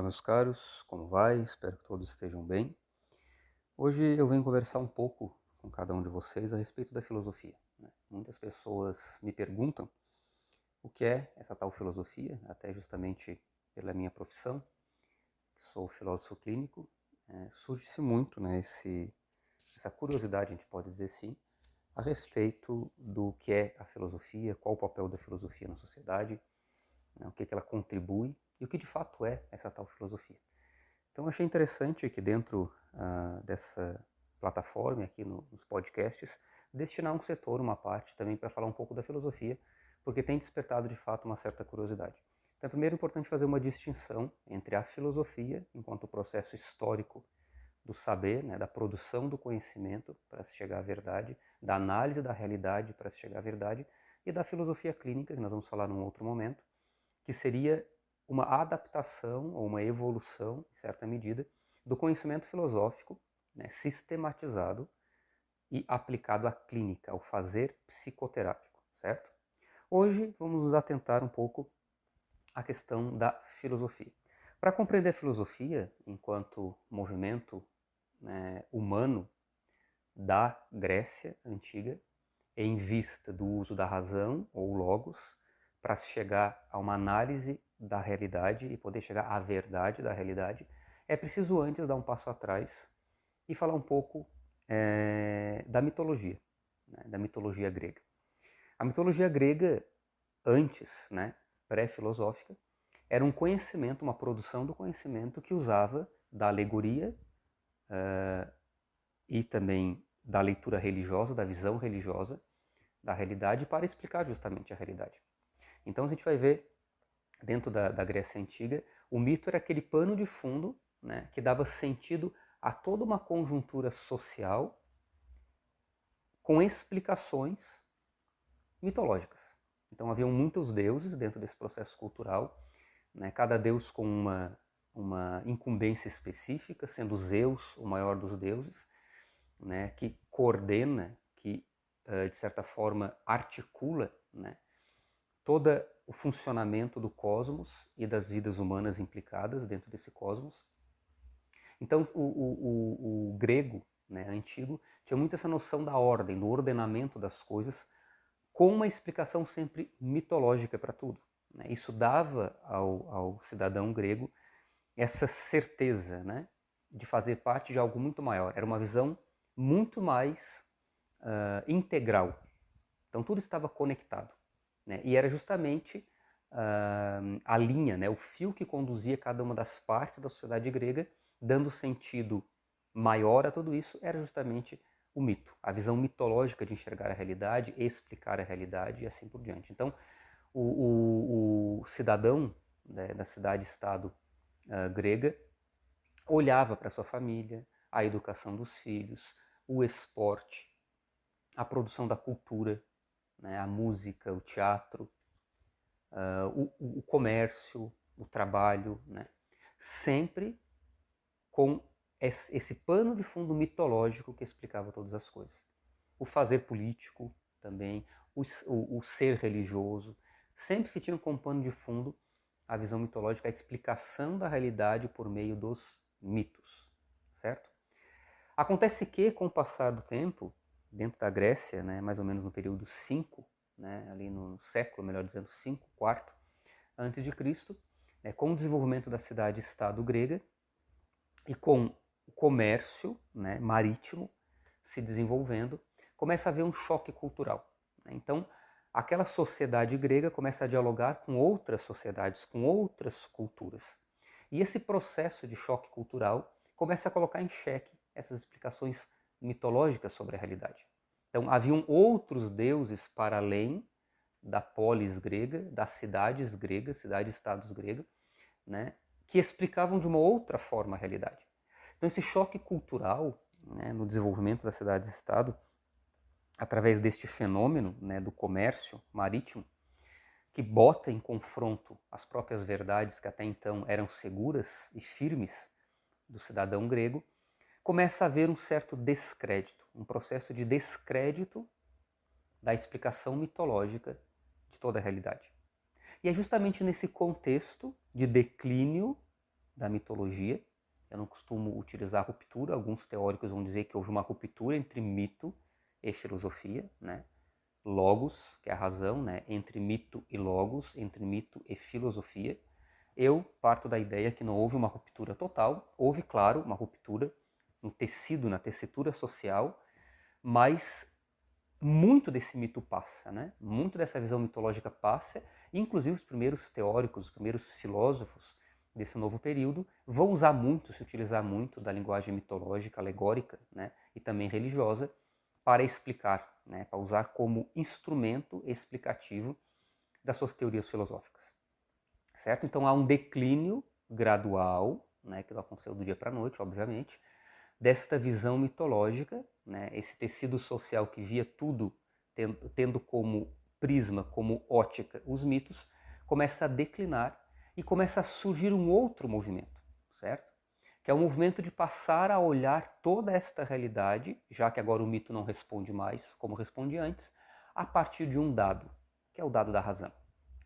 meus caros, como vai? Espero que todos estejam bem. Hoje eu venho conversar um pouco com cada um de vocês a respeito da filosofia, né? Muitas pessoas me perguntam o que é essa tal filosofia, até justamente pela minha profissão, que sou filósofo clínico. Surge-se muito, né, essa curiosidade, a gente pode dizer sim, a respeito do que é a filosofia, qual o papel da filosofia na sociedade, né, o que ela contribui e o que de fato é essa tal filosofia. Então eu achei interessante que dentro dessa plataforma, aqui nos podcasts, destinar um setor, uma parte também para falar um pouco da filosofia, porque tem despertado de fato uma certa curiosidade. Então, primeiro é importante fazer uma distinção entre a filosofia, enquanto processo histórico do saber, né, da produção do conhecimento para se chegar à verdade, da análise da realidade para se chegar à verdade, e da filosofia clínica, que nós vamos falar num outro momento, que seria uma adaptação ou uma evolução, em certa medida, do conhecimento filosófico, né, sistematizado e aplicado à clínica, ao fazer psicoterápico, certo? Hoje vamos nos atentar um pouco à questão da filosofia. Para compreender a filosofia enquanto movimento, né, humano da Grécia Antiga, em vista do uso da razão ou logos, para se chegar a uma análise da realidade e poder chegar à verdade da realidade, é preciso antes dar um passo atrás e falar um pouco da mitologia, né, da mitologia grega. A mitologia grega, antes, né, pré-filosófica, era um conhecimento, uma produção do conhecimento que usava da alegoria e também da leitura religiosa, da visão religiosa da realidade para explicar justamente a realidade. Então a gente vai ver, dentro da Grécia Antiga, o mito era aquele pano de fundo, né, que dava sentido a toda uma conjuntura social com explicações mitológicas. Então haviam muitos deuses dentro desse processo cultural, né, cada deus com uma incumbência específica, sendo Zeus o maior dos deuses, né, que coordena, que de certa forma articula, né, todo o funcionamento do cosmos e das vidas humanas implicadas dentro desse cosmos. Então o grego, né, antigo tinha muito essa noção da ordem, do ordenamento das coisas, com uma explicação sempre mitológica para tudo, né? Isso dava ao cidadão grego essa certeza, né, de fazer parte de algo muito maior. Era uma visão muito mais integral. Então tudo estava conectado, né? E era justamente a linha, né, o fio que conduzia cada uma das partes da sociedade grega, dando sentido maior a tudo isso, era justamente o mito, a visão mitológica de enxergar a realidade, explicar a realidade e assim por diante. Então, o cidadão, né, da cidade-estado grega olhava para sua família, a educação dos filhos, o esporte, a produção da cultura, né, a música, o teatro, o comércio, o trabalho, né, sempre com esse pano de fundo mitológico que explicava todas as coisas. O fazer político também, o ser religioso, sempre se tinha como pano de fundo a visão mitológica, a explicação da realidade por meio dos mitos, certo? Acontece que, com o passar do tempo, dentro da Grécia, né, mais ou menos no período 5, né, ali no século, melhor dizendo, 5, quarto, antes de Cristo, né, com o desenvolvimento da cidade-estado grega e com o comércio, né, marítimo se desenvolvendo, começa a haver um choque cultural, né? Então, aquela sociedade grega começa a dialogar com outras sociedades, com outras culturas. E esse processo de choque cultural começa a colocar em xeque essas explicações mitológicas sobre a realidade. Então, haviam outros deuses para além da polis grega, das cidades gregas, cidades-estados gregas, né, que explicavam de uma outra forma a realidade. Então, esse choque cultural, né, no desenvolvimento das cidades-estado, através deste fenômeno, né, do comércio marítimo, que bota em confronto as próprias verdades que até então eram seguras e firmes do cidadão grego, começa a haver um certo descrédito, um processo de descrédito da explicação mitológica de toda a realidade. E é justamente nesse contexto de declínio da mitologia. Eu não costumo utilizar ruptura, alguns teóricos vão dizer que houve uma ruptura entre mito e filosofia, né? Logos, que é a razão, né? Entre mito e logos, entre mito e filosofia. Eu parto da ideia que não houve uma ruptura total, houve, claro, uma ruptura no tecido, na tessitura social, mas muito desse mito passa, né? Muito dessa visão mitológica passa, e inclusive os primeiros teóricos, os primeiros filósofos desse novo período vão usar muito, se utilizar muito da linguagem mitológica, alegórica, né? E também religiosa para explicar, né? Para usar como instrumento explicativo das suas teorias filosóficas, certo? Então há um declínio gradual, né? Que não aconteceu do dia para a noite, obviamente, desta visão mitológica, né, esse tecido social que via tudo tendo como prisma, como ótica, os mitos, começa a declinar e começa a surgir um outro movimento, certo? Que é o movimento de passar a olhar toda esta realidade, já que agora o mito não responde mais como responde antes, a partir de um dado, que é o dado da razão,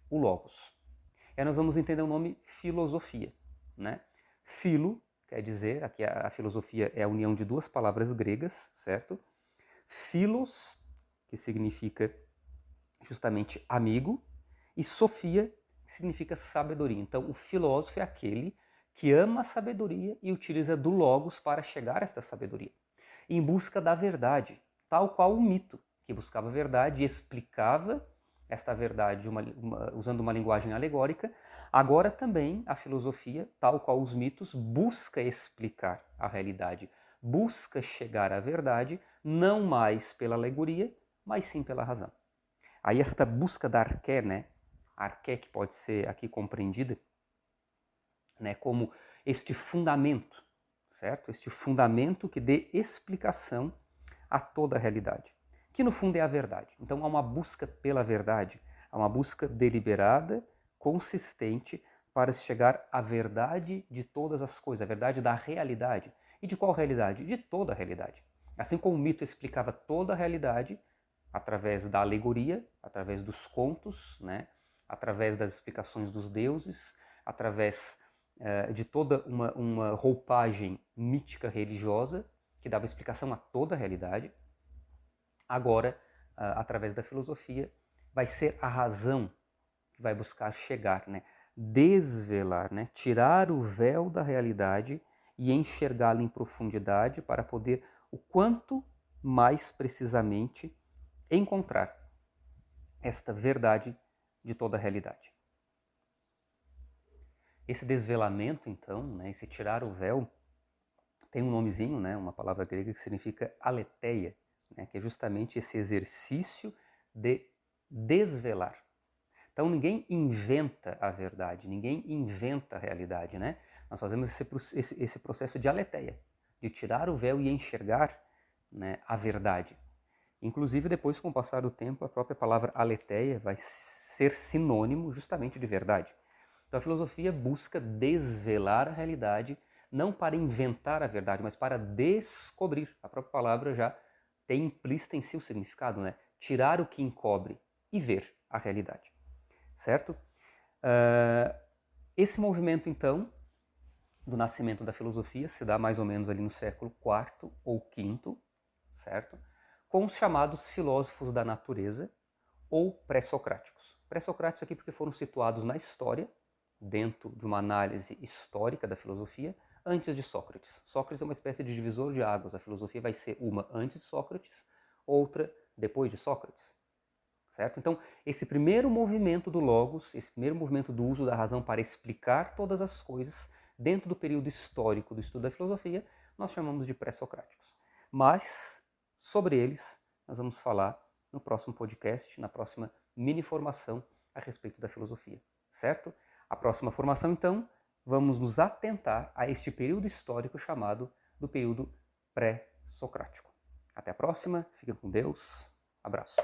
o logos. E aí nós vamos entender o nome filosofia, né? Philo quer dizer, aqui a filosofia é a união de duas palavras gregas, certo? Philos, que significa justamente amigo, e sofia, que significa sabedoria. Então, o filósofo é aquele que ama a sabedoria e utiliza do logos para chegar a esta sabedoria, em busca da verdade, tal qual o mito, que buscava a verdade e explicava esta verdade usando uma linguagem alegórica. Agora também a filosofia, tal qual os mitos, busca explicar a realidade, busca chegar à verdade, não mais pela alegoria, mas sim pela razão. Aí esta busca da arqué, né? A arqué que pode ser aqui compreendida, né, como este fundamento, certo? Este fundamento que dê explicação a toda a realidade, que no fundo é a verdade. Então há uma busca pela verdade, há uma busca deliberada, consistente, para chegar à verdade de todas as coisas, a verdade da realidade. E de qual realidade? De toda a realidade. Assim como o mito explicava toda a realidade, através da alegoria, através dos contos, né? Através das explicações dos deuses, através de toda uma roupagem mítica religiosa, que dava explicação a toda a realidade. Agora, através da filosofia, vai ser a razão que vai buscar chegar, né? Desvelar, né? Tirar o véu da realidade e enxergá-la em profundidade para poder, o quanto mais precisamente, encontrar esta verdade de toda a realidade. Esse desvelamento, então, né, esse tirar o véu, tem um nomezinho, né, uma palavra grega que significa aletheia, né, que é justamente esse exercício de desvelar. Então ninguém inventa a verdade, ninguém inventa a realidade, né? Nós fazemos esse processo de aletheia, de tirar o véu e enxergar, né, a verdade. Inclusive, depois, com o passar do tempo, a própria palavra aletheia vai ser sinônimo justamente de verdade. Então a filosofia busca desvelar a realidade, não para inventar a verdade, mas para descobrir. A própria palavra já tem implícita em si o significado, né? Tirar o que encobre e ver a realidade, certo? Esse movimento, então, do nascimento da filosofia se dá mais ou menos ali no século IV ou V, certo? Com os chamados filósofos da natureza ou pré-socráticos. Pré-socráticos aqui porque foram situados na história, dentro de uma análise histórica da filosofia, antes de Sócrates. Sócrates é uma espécie de divisor de águas. A filosofia vai ser uma antes de Sócrates, outra depois de Sócrates, certo? Então, esse primeiro movimento do logos, esse primeiro movimento do uso da razão para explicar todas as coisas, dentro do período histórico do estudo da filosofia, nós chamamos de pré-socráticos. Mas, sobre eles, nós vamos falar no próximo podcast, na próxima mini formação a respeito da filosofia, certo? A próxima formação, então, vamos nos atentar a este período histórico chamado do período pré-socrático. Até a próxima, fiquem com Deus, abraço.